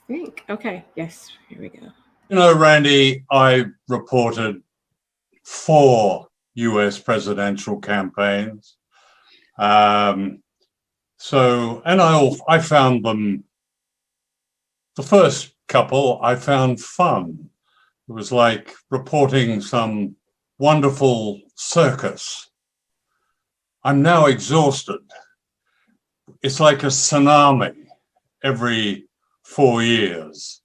think. Okay. Yes. Here we go. You know, Randy, I reported 4 US presidential campaigns. And I found them, the first couple I found fun. It was like reporting some wonderful circus. I'm now exhausted. It's like a tsunami every 4 years.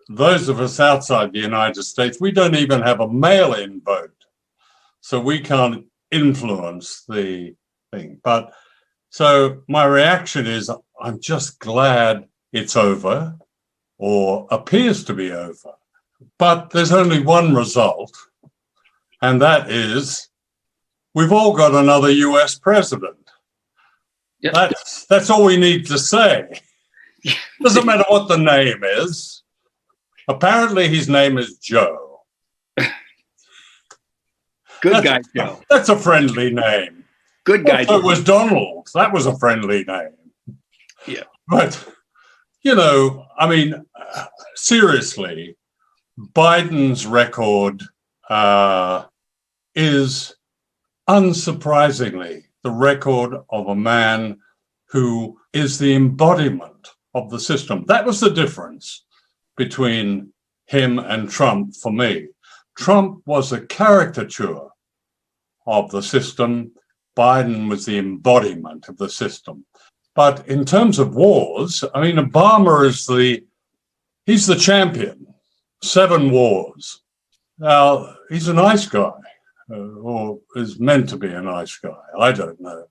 Those of us outside the United States, we don't even have a mail-in vote, so we can't influence the thing. But so my reaction is, I'm just glad it's over, or appears to be over. But there's only one result, and that is we've all got another US president. Yep. That's all we need to say. Doesn't matter what the name is. Apparently his name is Joe. Good guy, Joe. That's a friendly name. Good guy, Joe. It was Donald. That was a friendly name. Yeah. But, you know, I mean, seriously, Biden's record is unsurprisingly the record of a man who is the embodiment of the system. That was the difference between him and Trump for me. Trump was a caricature of the system. Biden was the embodiment of the system. But in terms of wars, I mean, Obama he's the champion. 7 wars. Now, he's a nice guy, or is meant to be a nice guy. I don't know.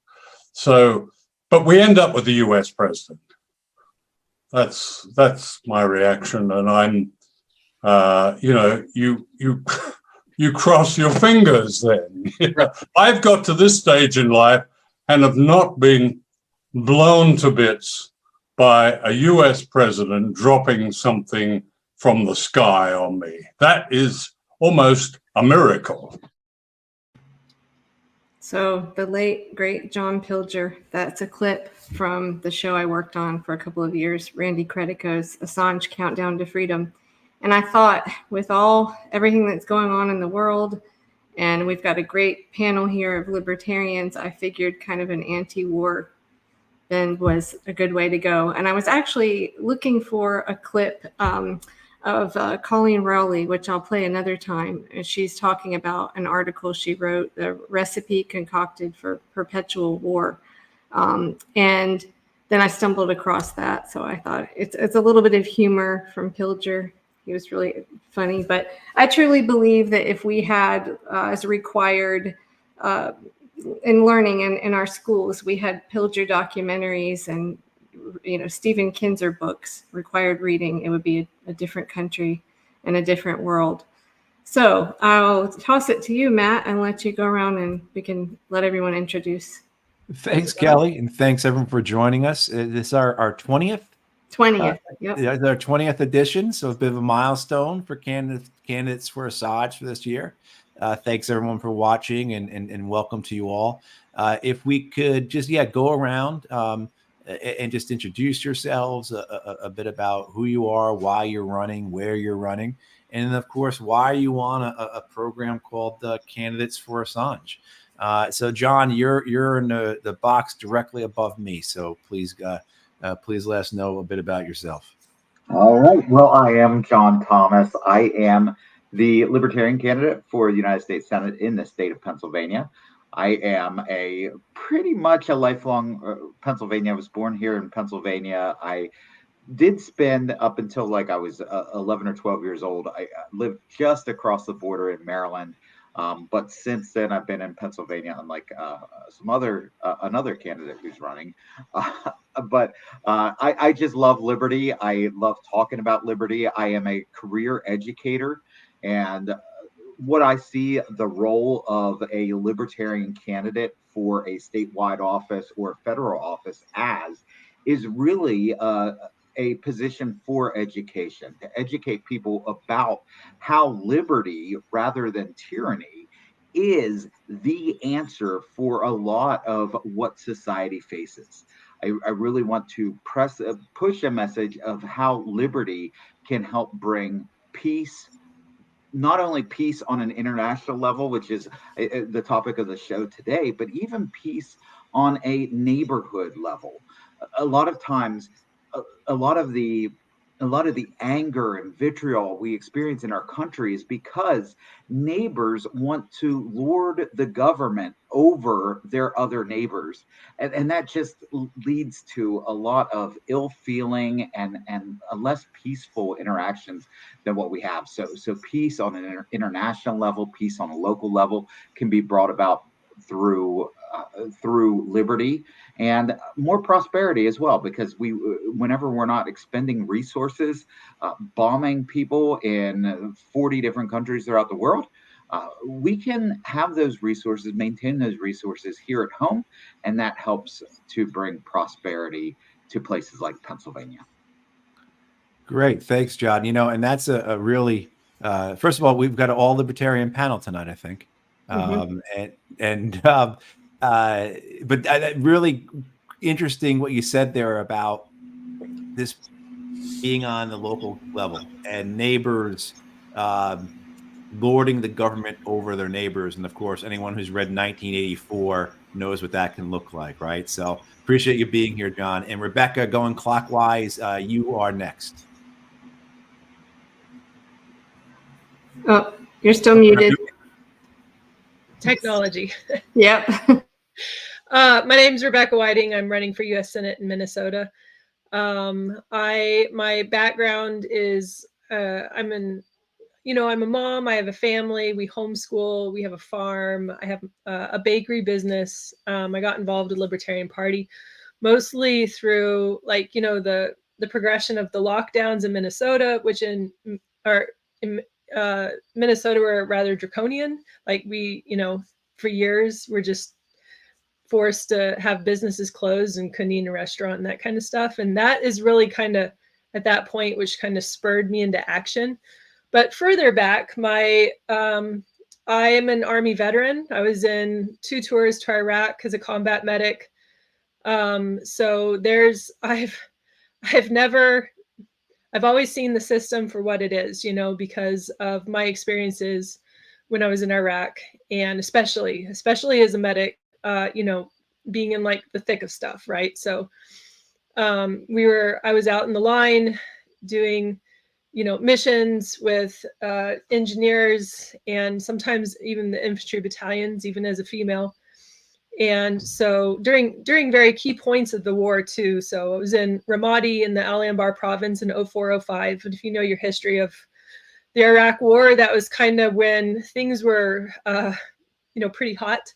So, but we end up with the US president. That's my reaction, and I'm, you know, you cross your fingers then. I've got to this stage in life and have not been blown to bits by a US president dropping something from the sky on me. That is almost a miracle. So the late, great John Pilger, that's a clip from the show I worked on for a couple of years, Randy Credico's Assange Countdown to Freedom. And I thought with everything that's going on in the world, and we've got a great panel here of libertarians, I figured kind of an anti-war then was a good way to go. And I was actually looking for a clip of Colleen Rowley, which I'll play another time. And she's talking about an article she wrote, The Recipe Concocted for Perpetual War. And then I stumbled across that. So I thought it's a little bit of humor from Pilger. He was really funny. But I truly believe that if we had, as required in learning in our schools, we had Pilger documentaries and Stephen Kinzer books, required reading, it would be a different country and a different world. So I'll toss it to you, Matt, and let you go around and we can let everyone introduce. Thanks, Kelly, and thanks everyone for joining us. This is our 20th? 20th, yep. Our 20th edition, so a bit of a milestone for candidates for Assange for this year. Thanks everyone for watching and welcome to you all. If we could just, go around and just introduce yourselves a bit about who you are, why you're running, where you're running, and of course, why you want a program called Candidates for Assange. So John, you're in the box directly above me. So please let us know a bit about yourself. All right. Well, I am John Thomas. I am the Libertarian candidate for the United States Senate in the state of Pennsylvania. I am pretty much a lifelong Pennsylvania. I was born here in Pennsylvania. I did spend up until like I was 11 or 12 years old. I lived just across the border in Maryland. But since then, I've been in Pennsylvania, unlike another candidate who's running. But I just love liberty. I love talking about liberty. I am a career educator. And what I see the role of a libertarian candidate for a statewide office or federal office as is really a position for education, to educate people about how liberty rather than tyranny is the answer for a lot of what society faces. I really want to push a message of how liberty can help bring peace, not only peace on an international level, which is the topic of the show today, but even peace on a neighborhood level. A lot of times, a lot of the anger and vitriol we experience in our country is because neighbors want to lord the government over their other neighbors, and that just leads to a lot of ill feeling and a less peaceful interactions than what we have. So peace on an international level, peace on a local level can be brought about through liberty and more prosperity as well, because whenever we're not expending resources bombing people in 40 different countries throughout the world, we can have those resources, maintain those resources here at home, and that helps to bring prosperity to places like Pennsylvania. Great, thanks, John. And that's a really first of all, we've got an all libertarian panel tonight, I think. But really interesting what you said there about this being on the local level and neighbors lording the government over their neighbors. And of course, anyone who's read 1984 knows what that can look like, right? So appreciate you being here, John. And Rebecca, going clockwise, you are next. Oh, you're still muted. Technology. Yep. My name's Rebecca Whiting. I'm running for U.S. Senate in Minnesota. My background is I'm a mom. I have a family. We homeschool. We have a farm. I have a bakery business. I got involved in the Libertarian Party, mostly through the progression of the lockdowns in Minnesota, which in Minnesota were rather draconian. Like for years we're just forced to have businesses closed and couldn't eat in a restaurant and that kind of stuff. And that is really kind of at that point, which kind of spurred me into action. But further back, I am an Army veteran. I was in 2 tours to Iraq as a combat medic. So I've always seen the system for what it is, because of my experiences when I was in Iraq, and especially as a medic, being in like the thick of stuff, right? So I was out in the line doing, missions with engineers and sometimes even the infantry battalions, even as a female. And so during very key points of the war too. So I was in Ramadi in the Al Anbar province in 04-05. And if you know your history of the Iraq war, that was kind of when things were, pretty hot.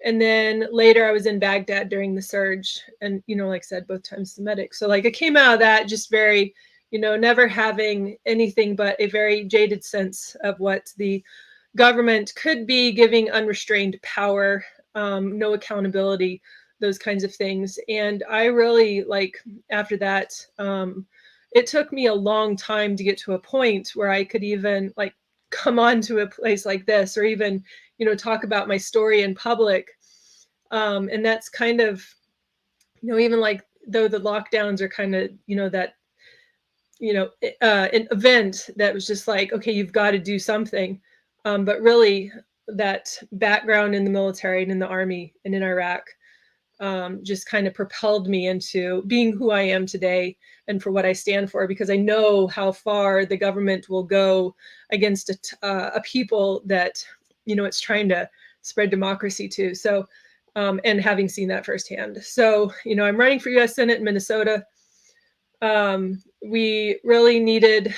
And then later I was in Baghdad during the surge, and, like I said, both times the medic. So I came out of that just very, never having anything but a very jaded sense of what the government could be, giving unrestrained power, no accountability, those kinds of things. And I really after that, it took me a long time to get to a point where I could even come on to a place like this, or even, talk about my story in public. And that's kind of, even though the lockdowns are kind of, that, an event that was just okay, you've got to do something. But really that background in the military and in the Army and in Iraq just kind of propelled me into being who I am today and for what I stand for, because I know how far the government will go against a people that, it's trying to spread democracy to. So, and having seen that firsthand. So, I'm running for U.S. Senate in Minnesota. We really needed,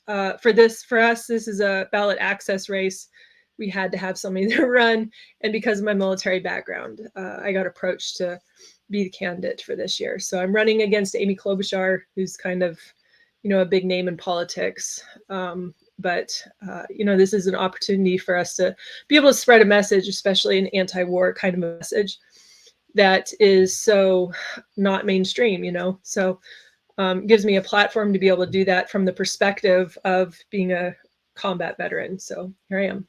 for us, this is a ballot access race. We had to have somebody to run. And because of my military background, I got approached to be the candidate for this year. So I'm running against Amy Klobuchar, who's kind of, a big name in politics. But this is an opportunity for us to be able to spread a message, especially an anti-war kind of a message that is so not mainstream, So gives me a platform to be able to do that from the perspective of being a combat veteran. So here I am.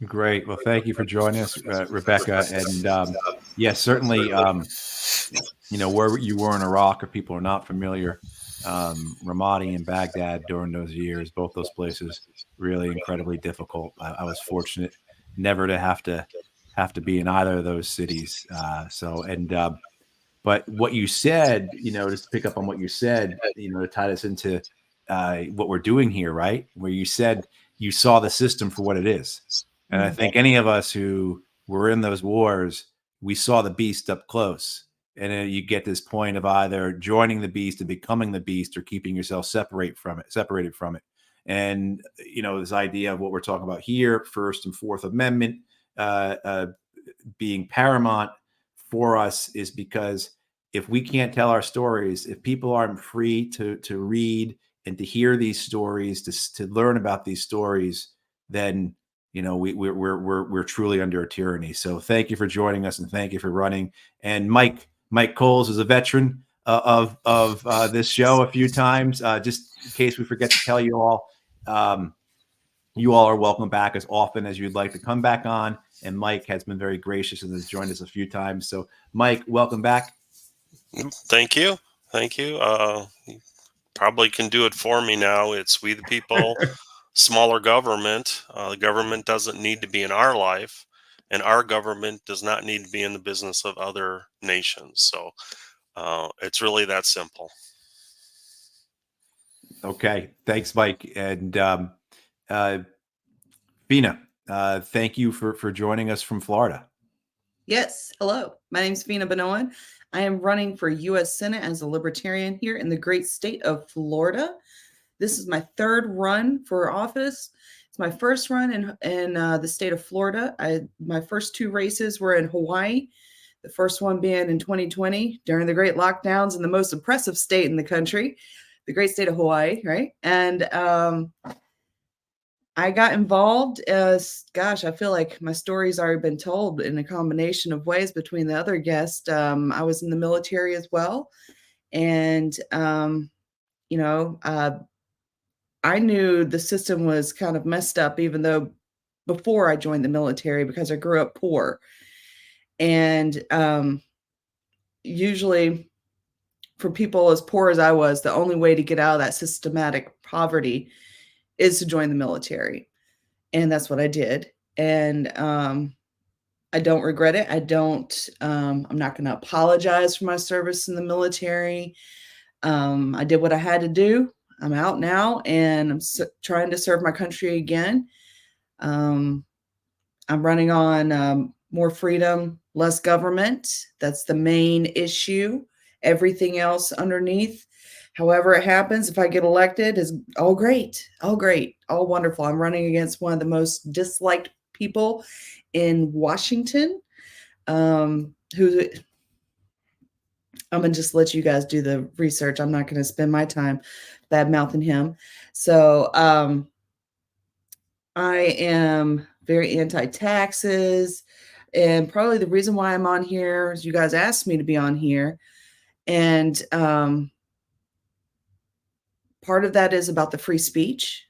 Great. Well, thank you for joining us, Rebecca. And yes, certainly, where you were in Iraq, if people are not familiar, Ramadi and Baghdad during those years, both those places, really incredibly difficult. I was fortunate never to have to be in either of those cities. But what you said, just to pick up on what you said, to tie this into what we're doing here, right? Where you said you saw the system for what it is. And I think any of us who were in those wars, we saw the beast up close. And then you get this point of either joining the beast and becoming the beast, or keeping yourself separated from it. And, this idea of what we're talking about here, First and Fourth Amendment being paramount for us, is because if we can't tell our stories, if people aren't free to read and to hear these stories, to learn about these stories, then we're truly under a tyranny. So thank you for joining us, and thank you for running. And Mike Coles is a veteran of this show a few times. Just in case we forget to tell you all, you all are welcome back as often as you'd like to come back on. And Mike has been very gracious and has joined us a few times. So Mike, welcome back. Thank you. You probably can do it for me now. It's we the people. Smaller government. The government doesn't need to be in our life, and our government does not need to be in the business of other nations. So it's really that simple. Okay. Thanks, Mike. And Fina, thank you for joining us from Florida. Yes. Hello. My name is Fina Benoan. I am running for U.S. Senate as a Libertarian here in the great state of Florida. This is my third run for office. It's my first run in the state of Florida. My first two races were in Hawaii, the first one being in 2020 during the great lockdowns in the most oppressive state in the country, the great state of Hawaii, right? And I got involved as, I feel like my story's already been told in a combination of ways between the other guests. I was in the military as well. And, I knew the system was kind of messed up, even though before I joined the military, because I grew up poor. And usually for people as poor as I was, the only way to get out of that systematic poverty is to join the military. And that's what I did. And I don't regret it. I'm not going to apologize for my service in the military. I did what I had to do. I'm out now, and I'm trying to serve my country again. I'm running on more freedom, less government. That's the main issue. Everything else underneath, however it happens, if I get elected, is all great, all wonderful. I'm running against one of the most disliked people in Washington, who I'm going to just let you guys do the research. I'm not going to spend my time bad-mouthing him. So I am very anti-taxes. And probably the reason why I'm on here is you guys asked me to be on here. And part of that is about the free speech.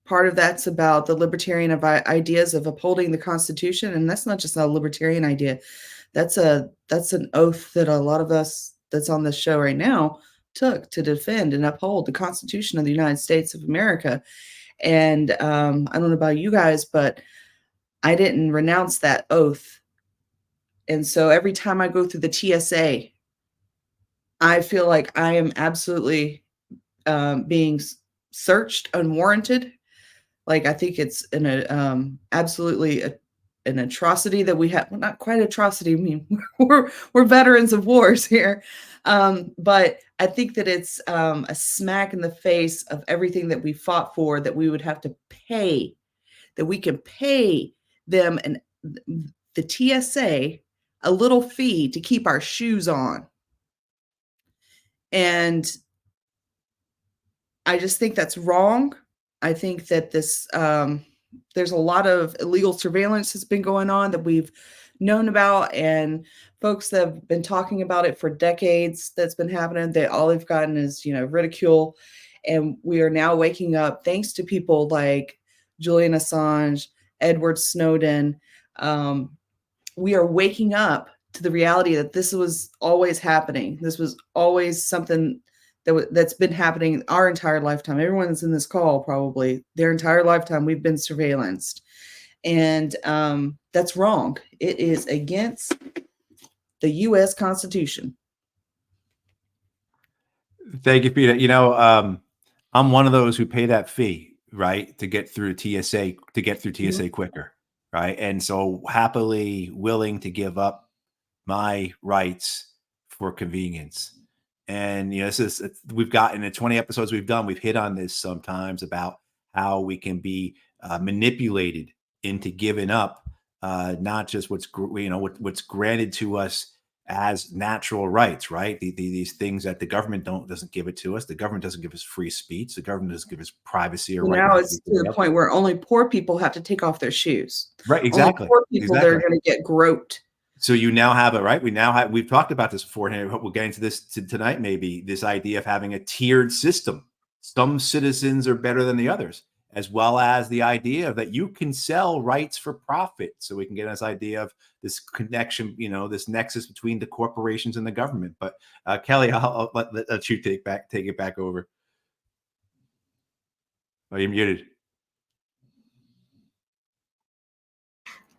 Part of that's about the libertarian ideas of upholding the Constitution. And that's not just a libertarian idea. That's an oath that a lot of us that's on this show right now took to defend and uphold the Constitution of the United States of America. And I don't know about you guys, but I didn't renounce that oath. And so every time I go through the TSA, I feel like I am absolutely being searched unwarranted. Like, I think it's absolutely an atrocity that we have. Well, not quite atrocity. I mean, we're veterans of wars here. But I think that it's a smack in the face of everything that we fought for, that we would have to pay, that we can pay them and the TSA a little fee to keep our shoes on. And I just think that's wrong. I think that this there's a lot of illegal surveillance that's been going on that we've known about, and folks that have been talking about it for decades that's been happening. All they've gotten is, ridicule. And we are now waking up thanks to people like Julian Assange Edward Snowden. We are waking up to the reality that this was always happening. This was always something that's been happening our entire lifetime. Everyone that's in this call, probably their entire lifetime, we've been surveillanced. And that's wrong. It is against the U.S. Constitution. Thank you, Peter. I'm one of those who pay that fee, right, to get through TSA, quicker, right? And so happily willing to give up my rights for convenience. And we've got in the 20 episodes we've done, we've hit on this sometimes about how we can be manipulated into giving up not just what's granted to us as natural rights, right? These things that the government doesn't give it to us. The government doesn't give us free speech. The government doesn't give us privacy or right. Now it's to the point where only poor people have to take off their shoes. Right, exactly. Only poor people that are going to get groped. So you now have it, right? We've talked about this before, and we'll get into this tonight, maybe, this idea of having a tiered system. Some citizens are better than the others, as well as the idea that you can sell rights for profit. So we can get this idea of this connection, this nexus between the corporations and the government. But Kelly, I'll let you take it back over. Oh, you're muted.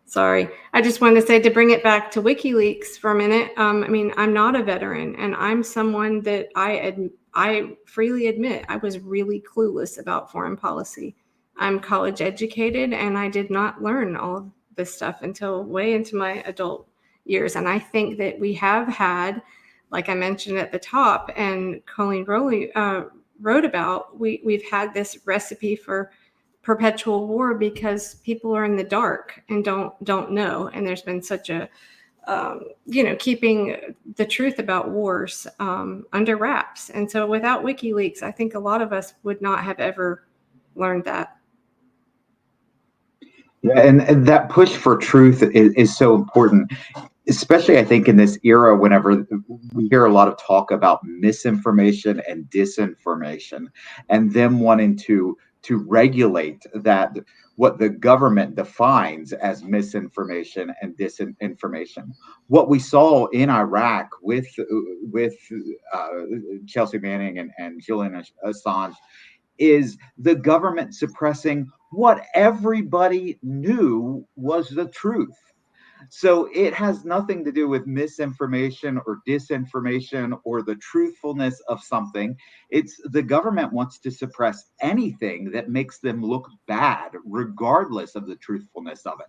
Sorry. I just wanted to say, to bring it back to WikiLeaks for a minute. I'm not a veteran, and I'm someone that I freely admit I was really clueless about foreign policy. I'm college educated, and I did not learn all of this stuff until way into my adult years. And I think that we have had, like I mentioned at the top, and Colleen Rowley wrote about, we've had this recipe for perpetual war because people are in the dark and don't know. And there's been such a keeping the truth about wars under wraps. And so without WikiLeaks, I think a lot of us would not have ever learned that. Yeah, and that push for truth is so important, especially I think in this era, whenever we hear a lot of talk about misinformation and disinformation, and them wanting to regulate that, what the government defines as misinformation and disinformation. What we saw in Iraq with Chelsea Manning and Julian Assange is the government suppressing what everybody knew was the truth. So it has nothing to do with misinformation or disinformation or the truthfulness of something. It's the government wants to suppress anything that makes them look bad, regardless of the truthfulness of it.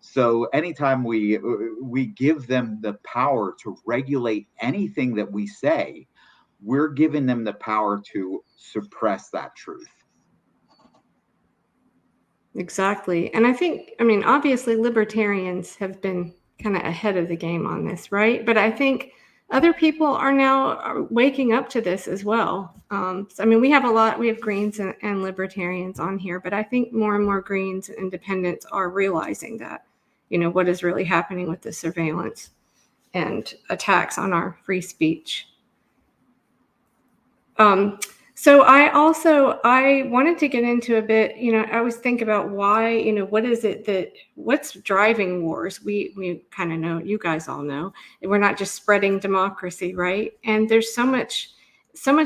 So anytime we give them the power to regulate anything that we say, we're giving them the power to suppress that truth. Exactly. And I think, obviously libertarians have been kind of ahead of the game on this, right? But I think other people are now waking up to this as well. We have Greens and libertarians on here, but I think more and more Greens and independents are realizing that, what is really happening with the surveillance and attacks on our free speech. So I wanted to get into a bit, I always think about why, what is it what's driving wars? We kind of know, you guys all know, we're not just spreading democracy, right? And there's so much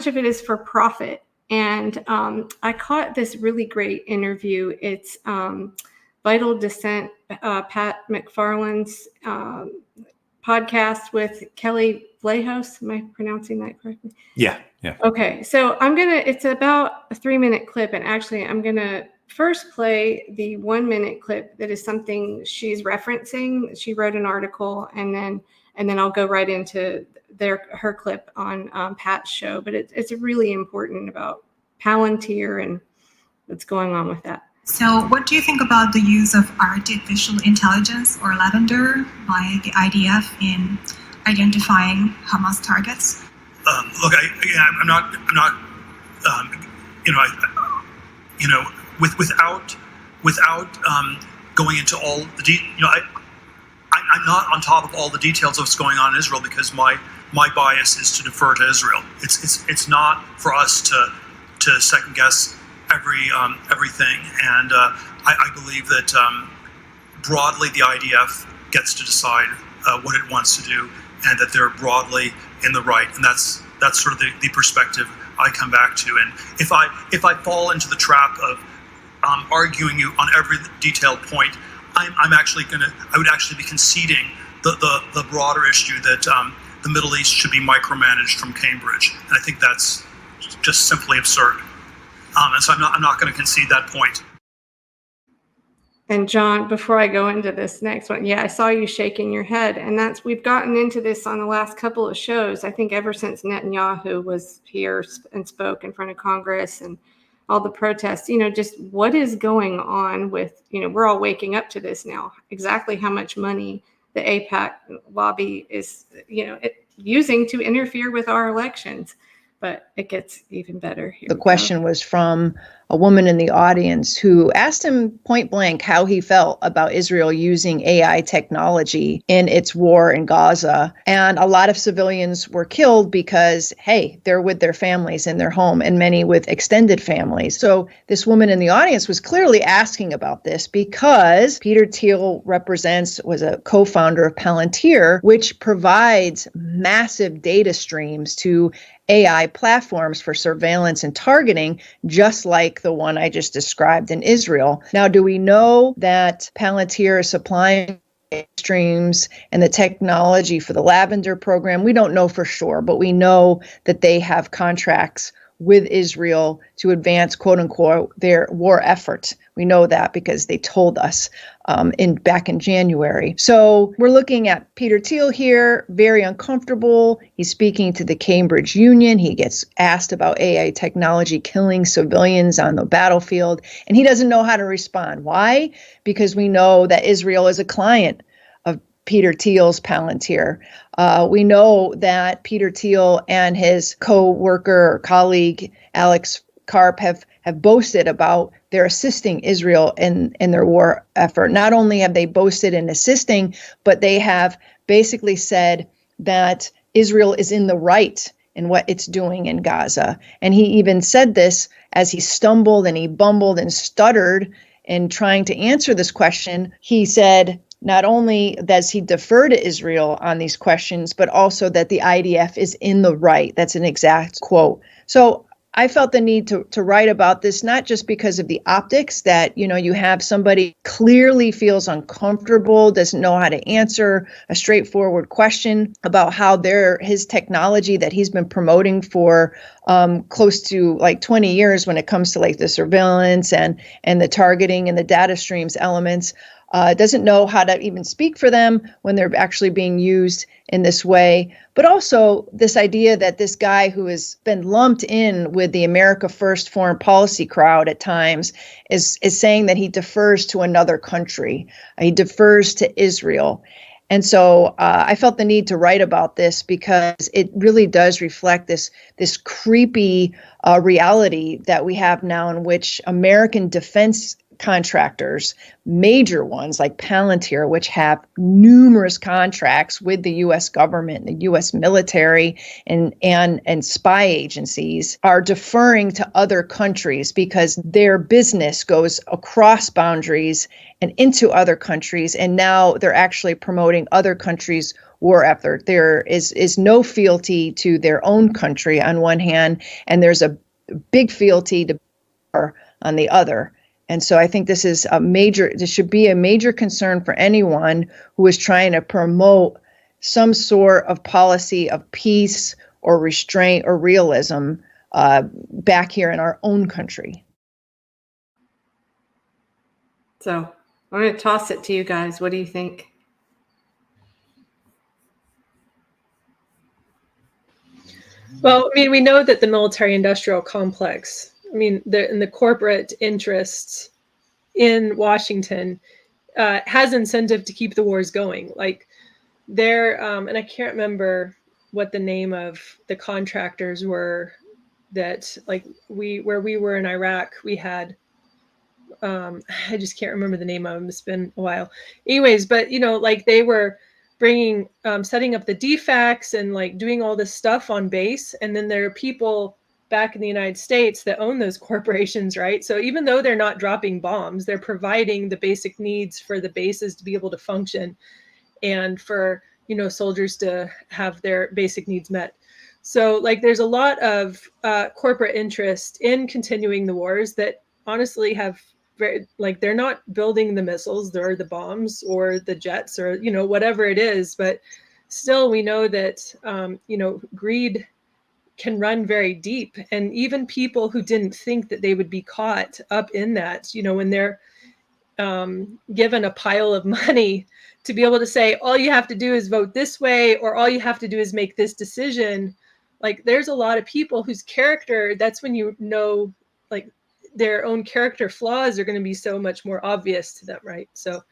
of it is for profit. And I caught this really great interview. It's Vital Dissent, Pat McFarland's podcast with Kelly Vlahos. Am I pronouncing that correctly? Yeah. Okay. So it's about a 3-minute clip. And actually I'm going to first play the 1-minute clip that is something she's referencing. She wrote an article, and then I'll go right into her clip on Pat's show. But it's really important about Palantir and what's going on with that. So what do you think about the use of artificial intelligence, or lavender, by the IDF in identifying Hamas targets? Look, I'm not, without going into all the I'm not on top of all the details of what's going on in Israel, because my bias is to defer to Israel. It's not for us to second guess everything, and I believe that broadly the IDF gets to decide what it wants to do, and that they're broadly in the right. And that's sort of the perspective I come back to. And if I fall into the trap of arguing you on every detailed point, I would actually be conceding the broader issue that the Middle East should be micromanaged from Cambridge. And I think that's just simply absurd. And so I'm not going to concede that point. And John, before I go into this next one, yeah, I saw you shaking your head, and we've gotten into this on the last couple of shows. I think ever since Netanyahu was here and spoke in front of Congress and all the protests, just what is going on with, we're all waking up to this now, exactly how much money the AIPAC lobby is, using to interfere with our elections. But it gets even better. Here the question was from a woman in the audience who asked him point blank how he felt about Israel using AI technology in its war in Gaza. And a lot of civilians were killed because, hey, they're with their families in their home, and many with extended families. So this woman in the audience was clearly asking about this because Peter Thiel was a co-founder of Palantir, which provides massive data streams to AI platforms for surveillance and targeting, just like the one I just described in Israel. Now, do we know that Palantir is supplying streams and the technology for the Lavender program? We don't know for sure, but we know that they have contracts with Israel to advance, quote unquote, their war effort. We know that because they told us back in January. So we're looking at Peter Thiel here, very uncomfortable. He's speaking to the Cambridge Union. He gets asked about AI technology killing civilians on the battlefield, and he doesn't know how to respond. Why? Because we know that Israel is a client of Peter Thiel's Palantir. We know that Peter Thiel and his co-worker or colleague, Alex Karp, have boasted about their assisting Israel in their war effort. Not only have they boasted in assisting, but they have basically said that Israel is in the right in what it's doing in Gaza. And he even said this as he stumbled and he bumbled and stuttered in trying to answer this question. He said, not only does he defer to Israel on these questions, but also that the IDF is in the right. That's an exact quote. So I felt the need to write about this, not just because of the optics that, you have somebody clearly feels uncomfortable, doesn't know how to answer a straightforward question about how his technology that he's been promoting for close to like 20 years when it comes to like the surveillance and the targeting and the data streams elements, doesn't know how to even speak for them when they're actually being used in this way. But also this idea that this guy who has been lumped in with the America First foreign policy crowd at times is saying that he defers to another country. He defers to Israel. And so I felt the need to write about this because it really does reflect this creepy reality that we have now, in which American defense contractors, major ones like Palantir, which have numerous contracts with the U.S. government, the U.S. military, and spy agencies, are deferring to other countries because their business goes across boundaries and into other countries, and now they're actually promoting other countries' war effort. There is no fealty to their own country on one hand, and there's a big fealty to on the other. And so I think this should be a major concern for anyone who is trying to promote some sort of policy of peace or restraint or realism back here in our own country. So I'm going to toss it to you guys. What do you think? Well, I mean, we know that the military-industrial complex, the corporate interests in Washington has incentive to keep the wars going. Like they're, and I can't remember what the name of the contractors were that, like where we were in Iraq, we had, I just can't remember the name of them. It's been a while. Anyways, but like they were bringing, setting up the DFACs and like doing all this stuff on base. And then there are people back in the United States that own those corporations, right? So even though they're not dropping bombs, they're providing the basic needs for the bases to be able to function and for, soldiers to have their basic needs met. So like there's a lot of corporate interest in continuing the wars that honestly have they're not building the missiles or the bombs or the jets or, whatever it is. But still, we know that, greed can run very deep. And even people who didn't think that they would be caught up in that, when they're given a pile of money to be able to say, all you have to do is vote this way, or all you have to do is make this decision. Like there's a lot of people whose character, that's when like their own character flaws are going to be so much more obvious to them, right? So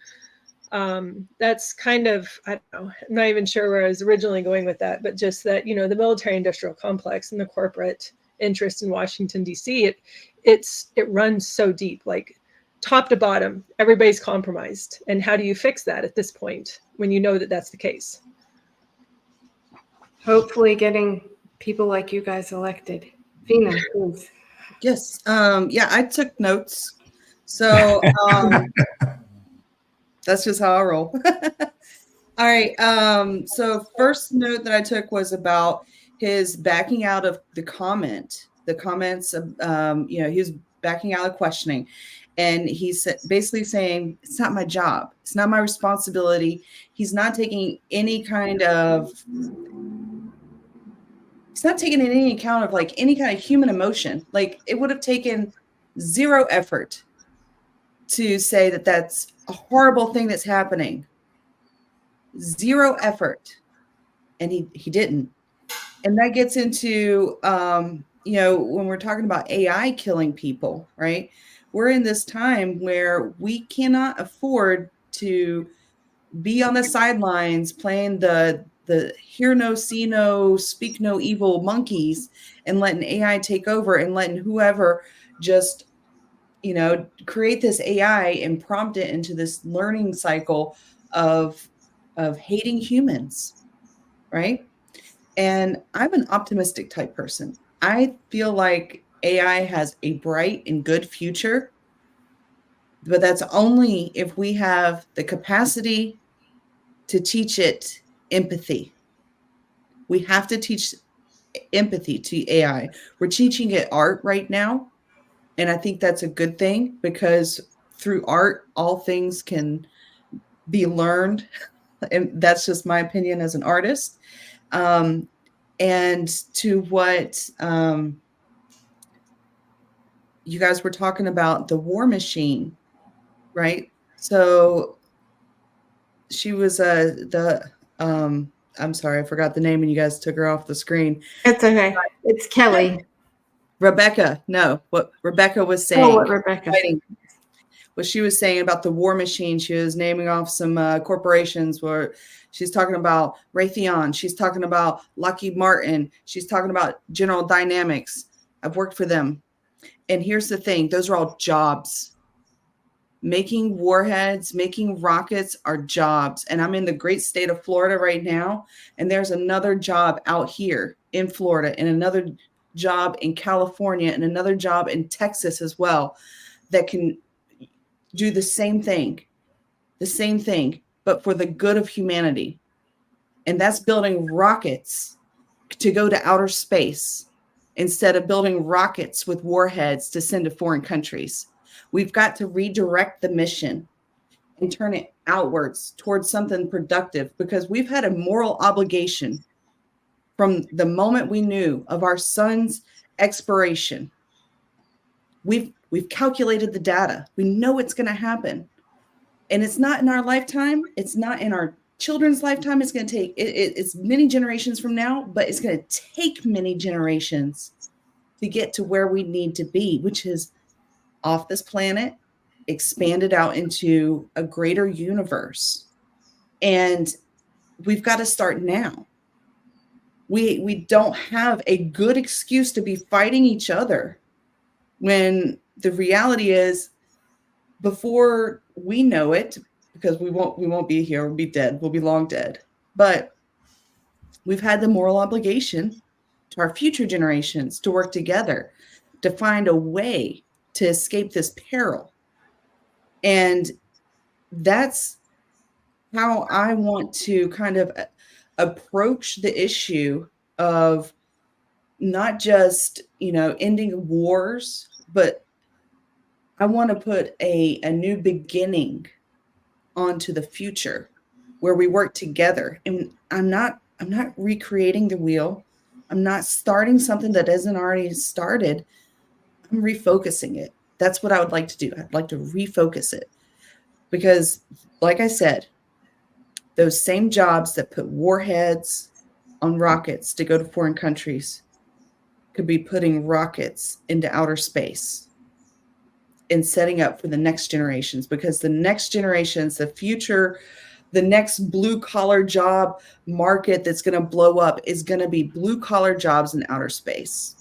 that's kind of, I don't know, I'm not even sure where I was originally going with that, but just that, the military industrial complex and the corporate interest in Washington, D.C., it runs so deep, like top to bottom, everybody's compromised. And how do you fix that at this point when you know that that's the case? Hopefully getting people like you guys elected. Vina, please. Yes. Yeah, I took notes. So that's just how I roll. All right. So first note that I took was about his backing out of the comments of, he was backing out of questioning. And he's basically saying, it's not my job. It's not my responsibility. He's not taking any kind of, he's not taking any account of like any kind of human emotion. Like it would have taken zero effort to say that that's a horrible thing that's happening. Zero effort. And he didn't. And that gets into, when we're talking about AI killing people, right? We're in this time where we cannot afford to be on the sidelines playing the hear no, see no, speak no evil monkeys and letting AI take over and letting whoever just, create this AI and prompt it into this learning cycle of hating humans, right? And I'm an optimistic type person. I feel like AI has a bright and good future, but that's only if we have the capacity to teach it empathy. We have to teach empathy to AI. We're teaching it art right now, and I think that's a good thing because through art, all things can be learned, and that's just my opinion as an artist. And to what you guys were talking about, the war machine, right? So she was I'm sorry, I forgot the name and you guys took her off the screen. It's okay. It's Kelly. Rebecca. No, what Rebecca was saying. Oh, what Rebecca said. What she was saying about the war machine. She was naming off some corporations where she's talking about Raytheon. She's talking about Lockheed Martin. She's talking about General Dynamics. I've worked for them. And here's the thing. Those are all jobs. Making warheads, making rockets are jobs. And I'm in the great state of Florida right now. And there's another job out here in Florida and another job in California and another job in Texas as well that can do the same thing, but for the good of humanity. And that's building rockets to go to outer space instead of building rockets with warheads to send to foreign countries. We've got to redirect the mission and turn it outwards towards something productive because we've had a moral obligation from the moment we knew of our sun's expiration. We've calculated the data. We know it's going to happen. And it's not in our lifetime. It's not in our children's lifetime. It's going to take, it's many generations from now, but it's going to take many generations to get to where we need to be, which is off this planet, expanded out into a greater universe. And we've got to start now. We don't have a good excuse to be fighting each other when the reality is before we know it, because we won't be here, we'll be dead, we'll be long dead. But we've had the moral obligation to our future generations to work together to find a way to escape this peril. And that's how I want to kind of approach the issue of not just, ending wars, but I want to put a new beginning onto the future where we work together. And I'm not recreating the wheel. I'm not starting something that isn't already started. I'm refocusing it. That's what I would like to do. I'd like to refocus it because, like I said, those same jobs that put warheads on rockets to go to foreign countries could be putting rockets into outer space and setting up for the next generations, because the next generations, the future, the next blue collar job market that's going to blow up is going to be blue collar jobs in outer space.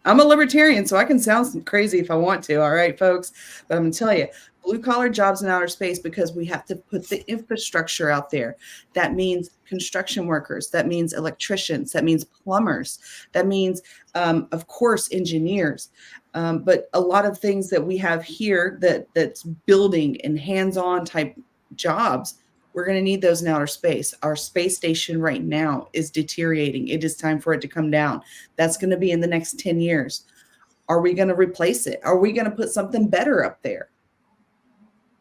I'm a libertarian, so I can sound crazy if I want to. All right, folks. But I'm going to tell you, blue collar jobs in outer space, because we have to put the infrastructure out there. That means construction workers. That means electricians. That means plumbers. That means, of course, engineers. But a lot of things that we have here that's building and hands-on type jobs, we're going to need those in outer space. Our space station right now is deteriorating. It is time for it to come down. That's going to be in the next 10 years. Are we going to replace it? Are we going to put something better up there?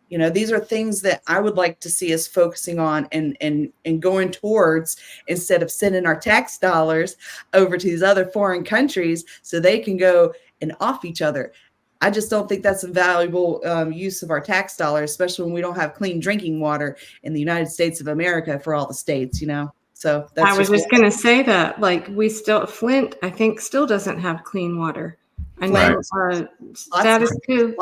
These are things that I would like to see us focusing on and going towards, instead of sending our tax dollars over to these other foreign countries so they can go and off each other. I just don't think that's a valuable use of our tax dollars, especially when we don't have clean drinking water in the United States of America for all the states, So that's I was just going to say that, Flint, I think, still doesn't have clean water. I know status quo.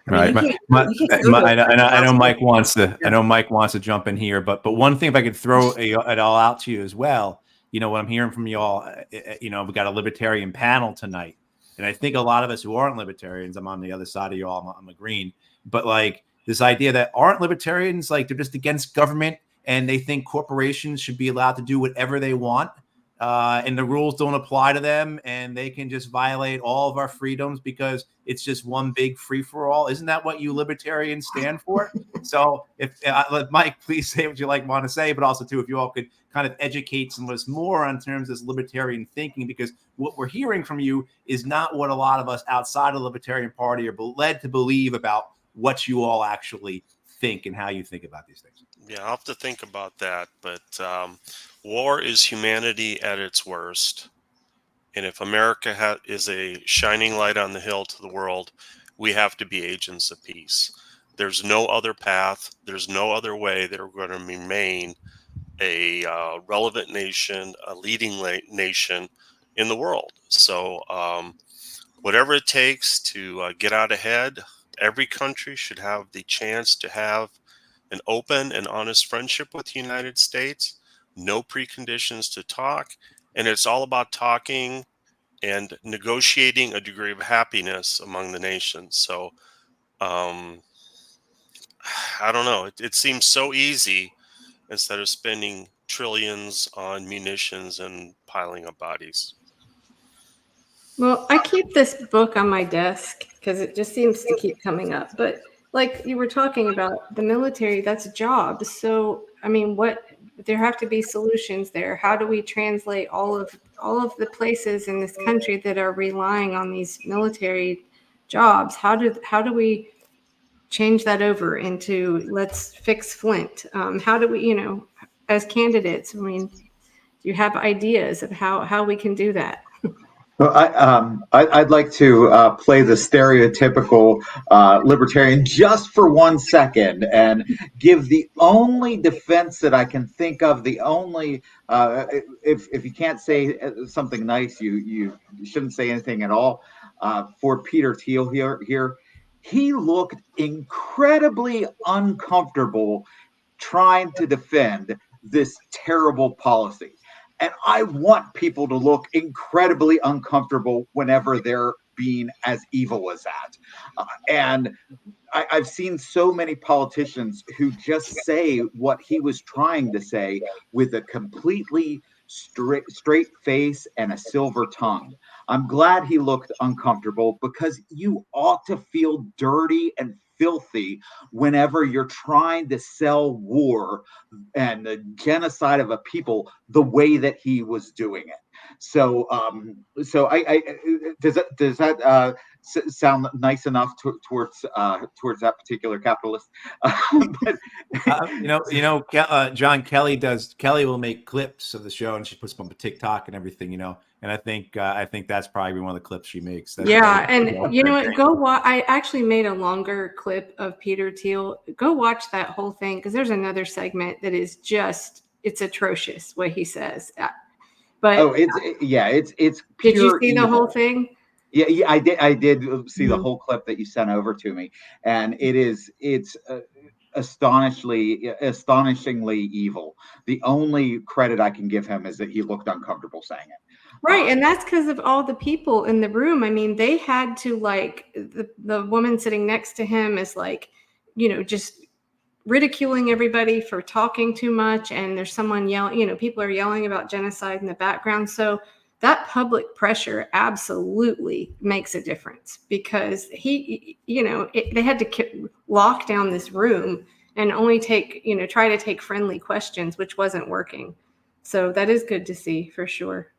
Right. I know Mike wants to. I know Mike wants to jump in here, but one thing, if I could throw it all out to you as well, what I'm hearing from y'all, we got a libertarian panel tonight, and I think a lot of us who aren't libertarians, I'm on the other side of y'all, I'm a green, but this idea that aren't libertarians, they're just against government and they think corporations should be allowed to do whatever they want. And the rules don't apply to them, and they can just violate all of our freedoms because it's just one big free-for-all. Isn't that what you libertarians stand for? So if let Mike please say what you want to say, but also too, if you all could kind of educate some of us more on terms of this libertarian thinking, because what we're hearing from you is not what a lot of us outside of the Libertarian Party are led to believe about what you all actually think and how you think about these things. Yeah, I'll have to think about that. But war is humanity at its worst. And if America is a shining light on the hill to the world, we have to be agents of peace. There's no other path. There's no other way that we're going to remain a relevant nation, a leading nation in the world. So whatever it takes to get out ahead, every country should have the chance to have an open and honest friendship with the United States, no preconditions to talk. And it's all about talking and negotiating a degree of happiness among the nations. So I don't know. It seems so easy instead of spending trillions on munitions and piling up bodies. Well, I keep this book on my desk because it just seems to keep coming up. But like you were talking about, the military, that's a job. So, I mean, there have to be solutions there. How do we translate all of the places in this country that are relying on these military jobs? How do we change that over into let's fix Flint? How do we, as candidates, I mean, do you have ideas of how we can do that? Well, I'd like to play the stereotypical libertarian just for 1 second and give the only defense that I can think of. The only if you can't say something nice, you shouldn't say anything at all. For Peter Thiel here, he looked incredibly uncomfortable trying to defend this terrible policy. And I want people to look incredibly uncomfortable whenever they're being as evil as that. And I've seen so many politicians who just say what he was trying to say with a completely straight face and a silver tongue. I'm glad he looked uncomfortable, because you ought to feel dirty and filthy whenever you're trying to sell war and the genocide of a people the way that he was doing it. So, I does that sound nice enough towards that particular capitalist? But John Kelly will make clips of the show, and she puts them on TikTok and everything, and I think that's probably one of the clips she makes. That's and you know what, go watch. I actually made a longer clip of Peter Thiel. Go watch that whole thing, because there's another segment that is it's atrocious what he says. But it's pure did you see evil. the whole thing? Yeah, I did see the whole clip that you sent over to me, and it's astonishingly evil. The only credit I can give him is that he looked uncomfortable saying it. Right, and that's because of all the people in the room. I mean, they had to, like, the woman sitting next to him is like, just ridiculing everybody for talking too much, and there's someone yelling, people are yelling about genocide in the background. So that public pressure absolutely makes a difference, because they had to lock down this room and only try to take friendly questions, which wasn't working. So that is good to see, for sure.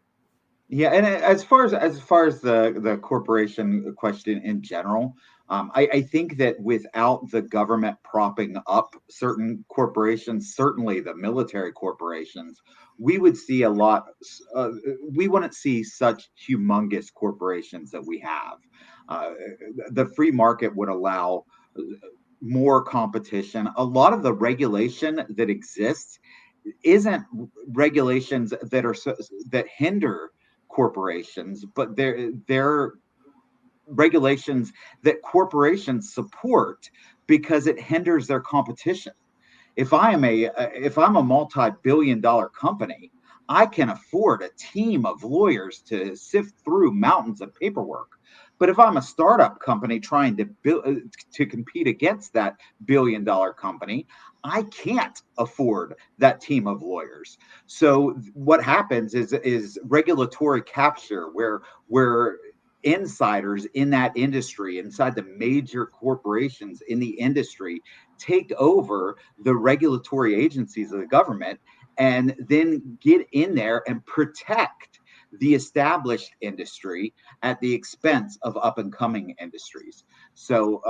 Yeah, and as far as the corporation question in general, I think that without the government propping up certain corporations, certainly the military corporations, we would see a lot. We wouldn't see such humongous corporations that we have. The free market would allow more competition. A lot of the regulation that exists isn't regulations that hinder corporations, but they're regulations that corporations support because it hinders their competition. If I'm a multi-billion-dollar company, I can afford a team of lawyers to sift through mountains of paperwork. But if I'm a startup company trying to compete against that billion-dollar company, I can't afford that team of lawyers. So what happens is regulatory capture, where insiders in that industry, inside the major corporations in the industry, take over the regulatory agencies of the government, and then get in there and protect the established industry at the expense of up and coming industries. So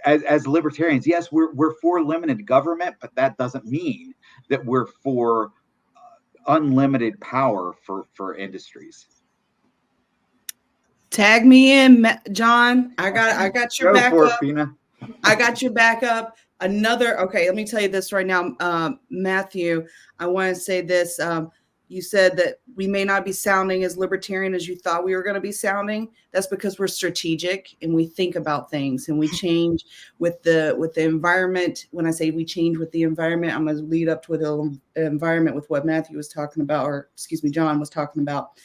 as libertarians, yes, we're for limited government, but that doesn't mean that we're for unlimited power for industries. Tag me in, John. I got your backup. I got your backup. Okay, let me tell you this right now, Matthew. I want to say this. You said that we may not be sounding as libertarian as you thought we were going to be sounding. That's because we're strategic and we think about things, and we change with the environment. When I say we change with the environment, I'm going to lead up to the environment with what Matthew was talking about, or excuse me, John was talking about.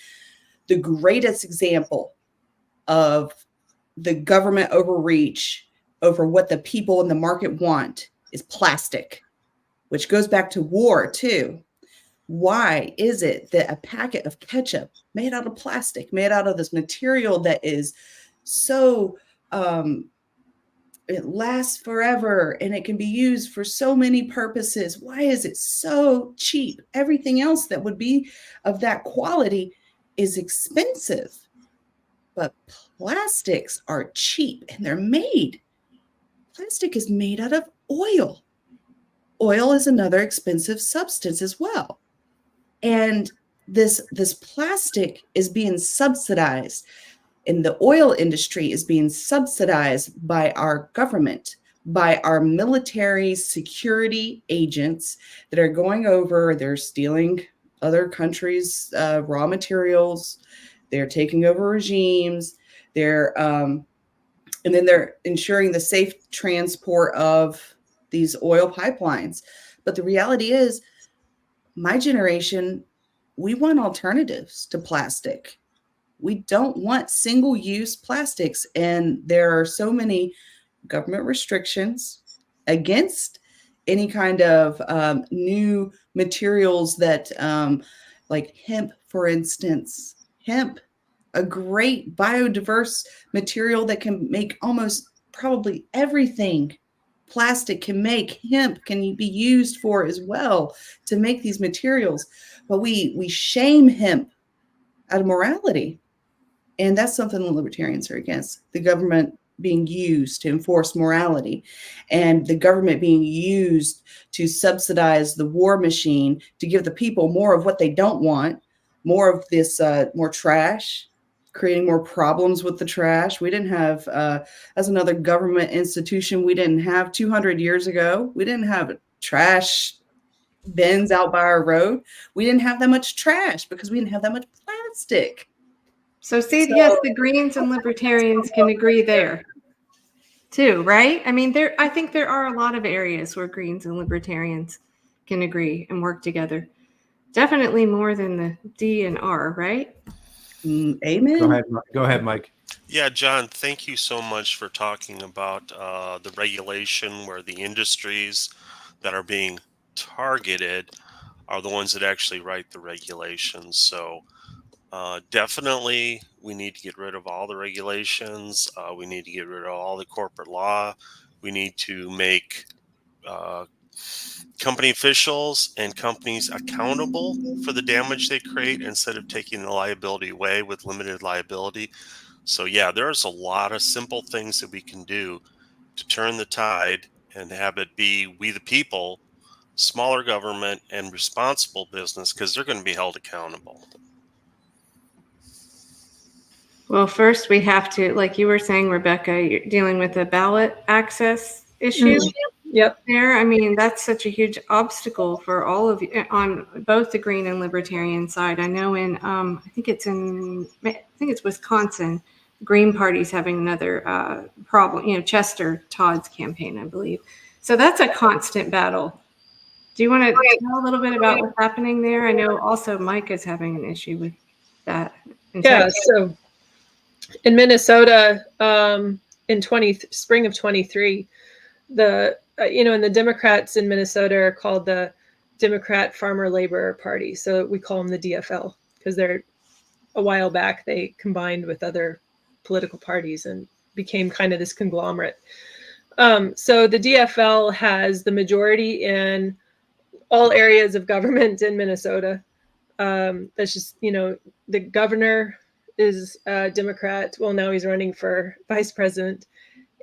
The greatest example of the government overreach over what the people in the market want is plastic, which goes back to war too. Why is it that a packet of ketchup made out of plastic, made out of this material that is so, it lasts forever and it can be used for so many purposes? Why is it so cheap? Everything else that would be of that quality is expensive, but plastics are cheap and they're made. Plastic is made out of oil. Oil is another expensive substance as well. And this plastic is being subsidized, and the oil industry is being subsidized by our government, by our military security agents that are going over, they're stealing other countries' raw materials, they're taking over regimes, and then they're ensuring the safe transport of these oil pipelines. But the reality is, my generation, we want alternatives to plastic. We don't want single-use plastics, and there are so many government restrictions against any kind of new materials that, like hemp, for instance. Hemp, a great biodiverse material that can make almost probably everything plastic can make. Hemp can be used for as well to make these materials, but we shame hemp out of morality, and that's something the libertarians are against. The government being used to enforce morality, and the government being used to subsidize the war machine to give the people more of what they don't want, more of this, more trash, creating more problems with the trash. We didn't have, as another government institution, we didn't have 200 years ago, we didn't have trash bins out by our road. We didn't have that much trash because we didn't have that much plastic. So see, yes, the Greens and Libertarians can agree there too, right? I mean, I think there are a lot of areas where Greens and Libertarians can agree and work together. Definitely more than the D and R, right? Amen. Go ahead, Mike. Yeah, John, thank you so much for talking about the regulation where the industries that are being targeted are the ones that actually write the regulations. So definitely we need to get rid of all the regulations. We need to get rid of all the corporate law. We need to make company officials and companies accountable for the damage they create instead of taking the liability away with limited liability. So yeah, there's a lot of simple things that we can do to turn the tide and have it be we the people, smaller government, and responsible business, because they're going to be held accountable. Well, first we have to, like you were saying, Rebecca, you're dealing with a ballot access issue. Yep. There, I mean, that's such a huge obstacle for all of you on both the Green and Libertarian side. I know I think it's Wisconsin, Green Party's having another problem. You know, Chester Todd's campaign, I believe. So that's a constant battle. Do you want to tell a little bit about what's happening there? I know also Mike is having an issue with that. Yeah. So in Minnesota, in spring of 23, and the Democrats in Minnesota are called the Democrat Farmer Labor Party. So we call them the DFL because a while back they combined with other political parties and became kind of this conglomerate. So the DFL has the majority in all areas of government in Minnesota. That's just, the governor is a Democrat. Well, now he's running for vice president.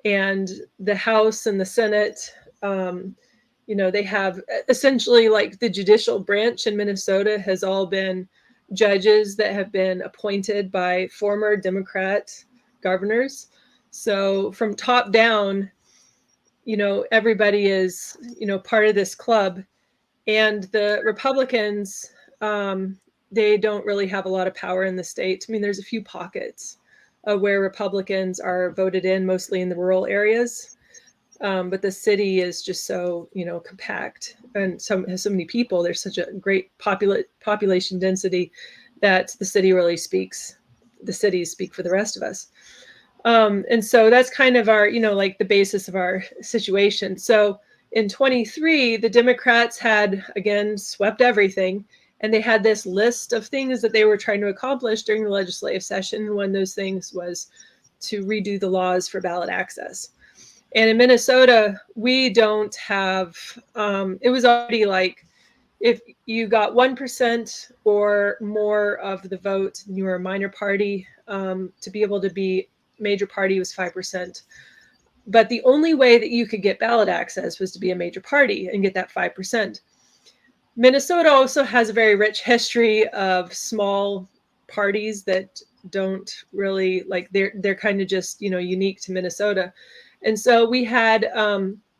And the House and the Senate, they have essentially, like, the judicial branch in Minnesota has all been judges that have been appointed by former Democrat governors. So from top down, everybody is, part of this club. And the Republicans, they don't really have a lot of power in the state. I mean, there's a few pockets where Republicans are voted in, mostly in the rural areas. But the city is just so, compact and has so many people. There's such a great population density that the cities speak for the rest of us. And so that's kind of our, like the basis of our situation. So in 23, the Democrats had, again, swept everything. And they had this list of things that they were trying to accomplish during the legislative session. One of those things was to redo the laws for ballot access. And in Minnesota, we don't have, it was already like, if you got 1% or more of the vote, you were a minor party, to be able to be major party was 5%. But the only way that you could get ballot access was to be a major party and get that 5%. Minnesota also has a very rich history of small parties that don't really, like, they're kind of just, unique to Minnesota. And so we had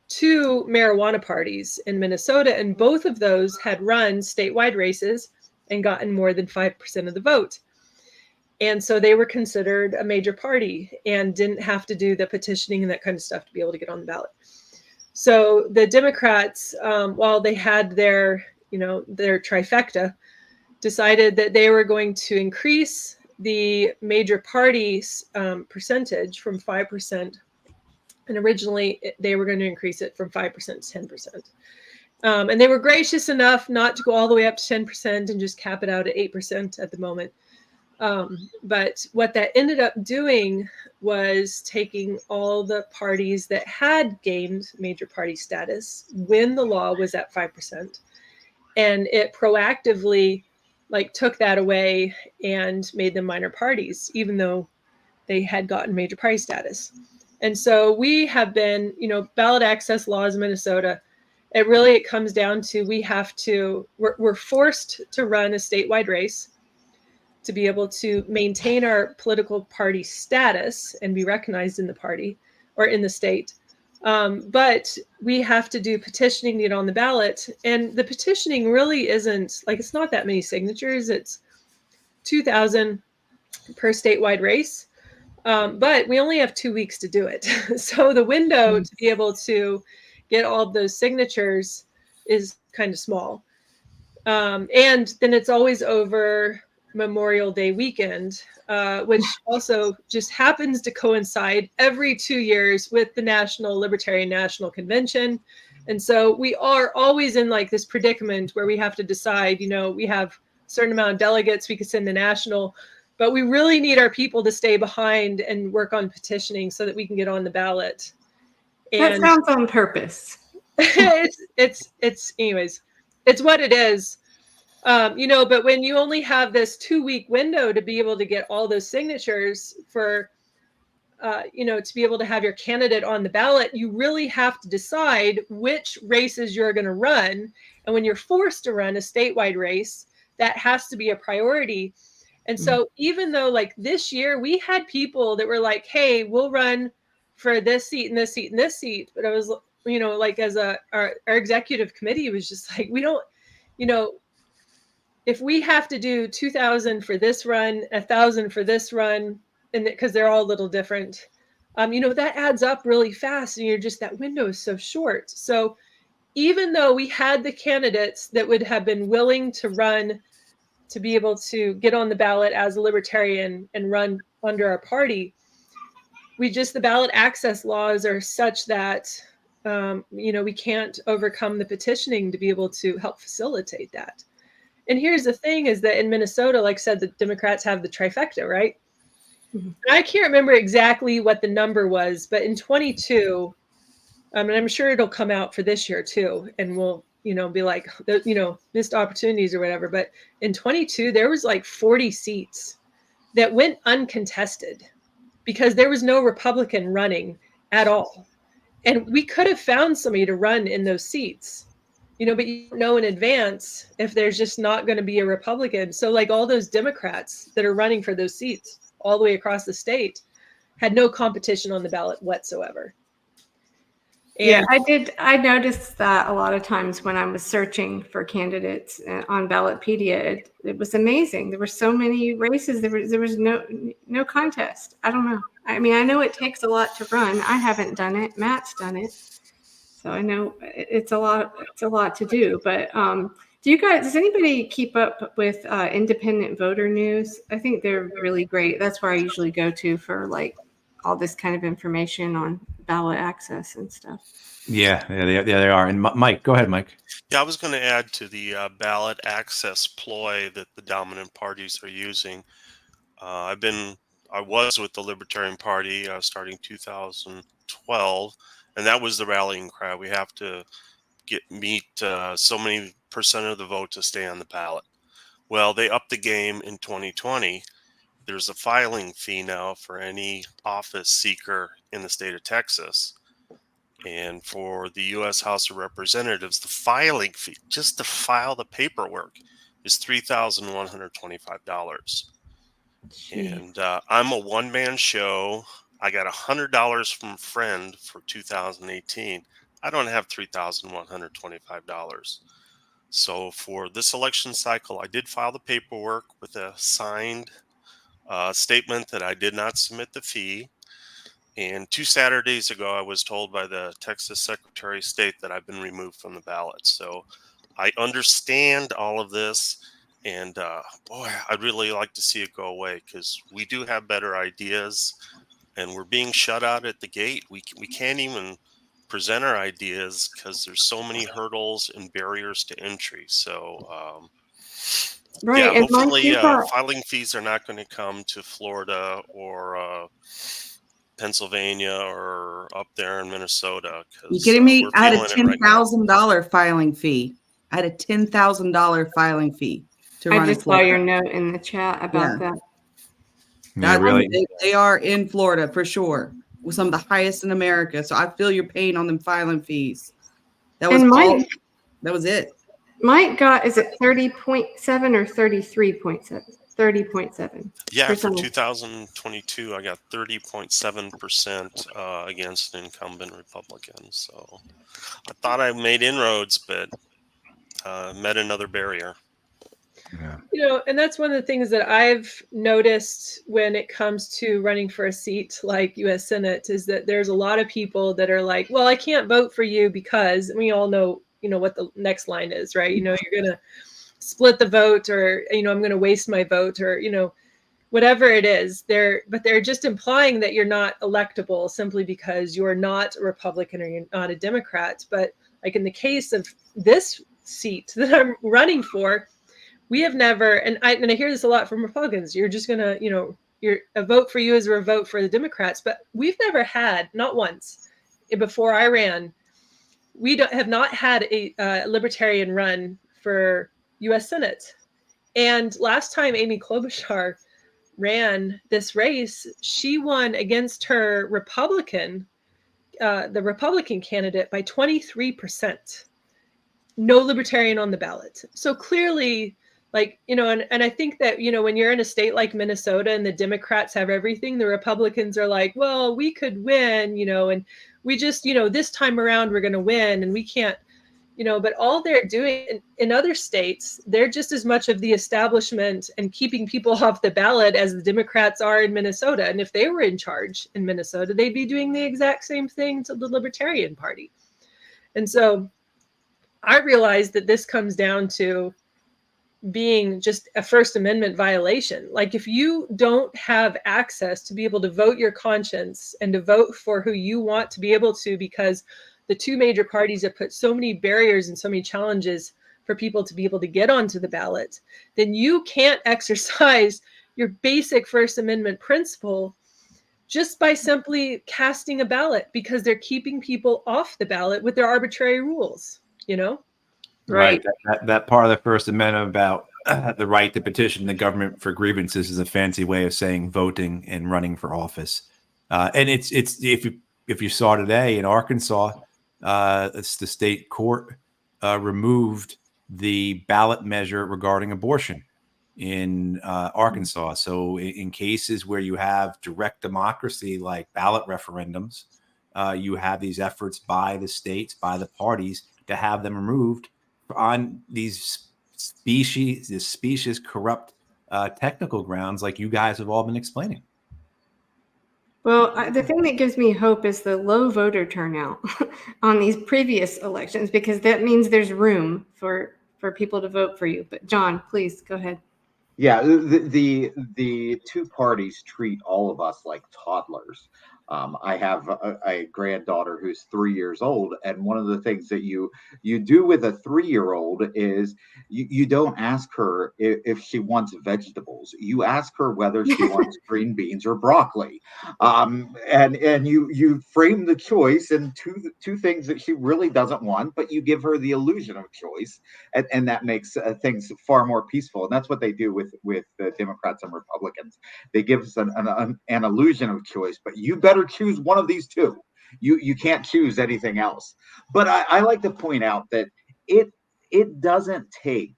2 marijuana parties in Minnesota, and both of those had run statewide races and gotten more than 5% of the vote. And so they were considered a major party and didn't have to do the petitioning and that kind of stuff to be able to get on the ballot. So the Democrats, while they had their trifecta, decided that they were going to increase the major parties percentage from 5%. And originally they were going to increase it from 5% to 10%. And they were gracious enough not to go all the way up to 10% and just cap it out at 8% at the moment. But what that ended up doing was taking all the parties that had gained major party status when the law was at 5%, and it proactively took that away and made them minor parties, even though they had gotten major party status. And so we have been, ballot access laws in Minnesota. It comes down to we're forced to run a statewide race to be able to maintain our political party status and be recognized in the party or in the state. But we have to do petitioning to get on the ballot. And the petitioning really isn't, it's not that many signatures. It's 2,000 per statewide race. But we only have 2 weeks to do it. So the window to be able to get all of those signatures is kind of small. And then it's always over Memorial Day weekend, which also just happens to coincide every 2 years with the National Libertarian National Convention. And so we are always in this predicament where we have to decide, we have a certain amount of delegates we could send to national, but we really need our people to stay behind and work on petitioning so that we can get on the ballot. And that sounds on purpose. Anyways, it's what it is. But when you only have this 2-week window to be able to get all those signatures for, to be able to have your candidate on the ballot, you really have to decide which races you're going to run. And when you're forced to run a statewide race, that has to be a priority. And so even though this year we had people that were like, hey, we'll run for this seat and this seat and this seat. But I was, as our executive committee was just we don't, if we have to do 2,000 for this run, 1,000 for this run, and because they're all a little different, that adds up really fast. And that window is so short. So even though we had the candidates that would have been willing to run to be able to get on the ballot as a libertarian and run under our party, the ballot access laws are such that, we can't overcome the petitioning to be able to help facilitate that. And here's the thing is that in Minnesota, like I said, the Democrats have the trifecta, right? Mm-hmm. I can't remember exactly what the number was, but in 22, and I'm sure it'll come out for this year too, and we'll, be missed opportunities or whatever. But in 22, there was 40 seats that went uncontested because there was no Republican running at all. And we could have found somebody to run in those seats, but you don't know in advance if there's just not going to be a Republican. So all those Democrats that are running for those seats all the way across the state had no competition on the ballot whatsoever. And I noticed that a lot of times when I was searching for candidates on Ballotpedia, it was amazing. There were so many races. There was no contest. I don't know. I mean, I know it takes a lot to run. I haven't done it. Matt's done it. So I know it's a lot to do. But does anybody keep up with independent voter news? I think they're really great. That's where I usually go to for all this kind of information on ballot access and stuff. Yeah, they are. And Mike, go ahead, Mike. Yeah, I was going to add to the ballot access ploy that the dominant parties are using. I was with the Libertarian Party starting 2012, and that was the rallying cry. We have to meet so many % of the vote to stay on the ballot. Well, they upped the game in 2020. There's a filing fee now for any office seeker in the state of Texas. And for the U.S. House of Representatives, the filing fee, just to file the paperwork, is $3,125. And I'm a one-man show. I got $100 from a friend for 2018. I don't have $3,125. So for this election cycle, I did file the paperwork with a signed statement that I did not submit the fee. And 2 Saturdays ago, I was told by the Texas Secretary of State that I've been removed from the ballot. So I understand all of this. And boy, I'd really like to see it go away, because we do have better ideas, and we're being shut out at the gate. We can't even present our ideas because there's so many hurdles and barriers to entry. So Right. yeah, And Mike, hopefully you got, filing fees are not going to come to Florida or Pennsylvania or up there in Minnesota, You because kidding me? we're I had a feeling it right now. $10,000 filing fee. I had a $10,000 filing fee to I run in just saw your Florida. note in the chat Yeah. about that. Yeah, really. They are in Florida for sure, with some of the highest in America. So I feel your pain on them filing fees. That was And all. Mike, That was it. Mike got, is it 30.7 or 33.7? 30.7. Yeah, for percent. 2022, I got 30.7% against an incumbent Republican. So I thought I made inroads, but met another barrier. Yeah. You know, and that's one of the things that I've noticed when it comes to running for a seat like U.S. Senate, is that there's a lot of people that are like, well, I can't vote for you because, and we all know, you know, what the next line is, right? You know, you're going to split the vote, or, you know, I'm going to waste my vote, or, you know, whatever it is. But they're just implying that you're not electable simply because you're not a Republican or you're not a Democrat. But like in the case of this seat that I'm running for, we have never, and I hear this a lot from Republicans, you're just going to, you know, a vote for you is a vote for the Democrats. But we've never had, not once, before I ran, we have not had a Libertarian run for U.S. Senate. And last time Amy Klobuchar ran this race, she won against her Republican, the Republican candidate, by 23%. No Libertarian on the ballot. So clearly, like, you know, and I think that, you know, when you're in a state like Minnesota and the Democrats have everything, the Republicans are like, well, we could win, you know, and we just, you know, this time around we're going to win, and we can't, you know, but all they're doing in other states, they're just as much of the establishment and keeping people off the ballot as the Democrats are in Minnesota. And if they were in charge in Minnesota, they'd be doing the exact same thing to the Libertarian Party. And so I realized that this comes down to being just a First Amendment violation. Like, if you don't have access to be able to vote your conscience and to vote for who you want to be able to, because the two major parties have put so many barriers and so many challenges for people to be able to get onto the ballot, then you can't exercise your basic First Amendment principle just by simply casting a ballot, because they're keeping people off the ballot with their arbitrary rules, you know? Right. That part of the First Amendment about the right to petition the government for grievances is a fancy way of saying voting and running for office. And it's if you saw today in Arkansas, it's the state court removed the ballot measure regarding abortion in Arkansas. So in cases where you have direct democracy like ballot referendums, you have these efforts by the states, by the parties, to have them removed on these specious corrupt technical grounds like you guys have all been explaining. Well, the thing that gives me hope is the low voter turnout on these previous elections, because that means there's room for people to vote for you. But John, please go ahead. Yeah, the two parties treat all of us like toddlers. I have a granddaughter who's 3 years old, and one of the things that you do with a 3-year-old is you don't ask her if she wants vegetables. You ask her whether she wants green beans or broccoli, and you frame the choice in two things that she really doesn't want, but you give her the illusion of choice, and that makes things far more peaceful. And that's what they do with the Democrats and Republicans. They give us an illusion of choice, but you better choose one of these two. You can't choose anything else. But I like to point out that it doesn't take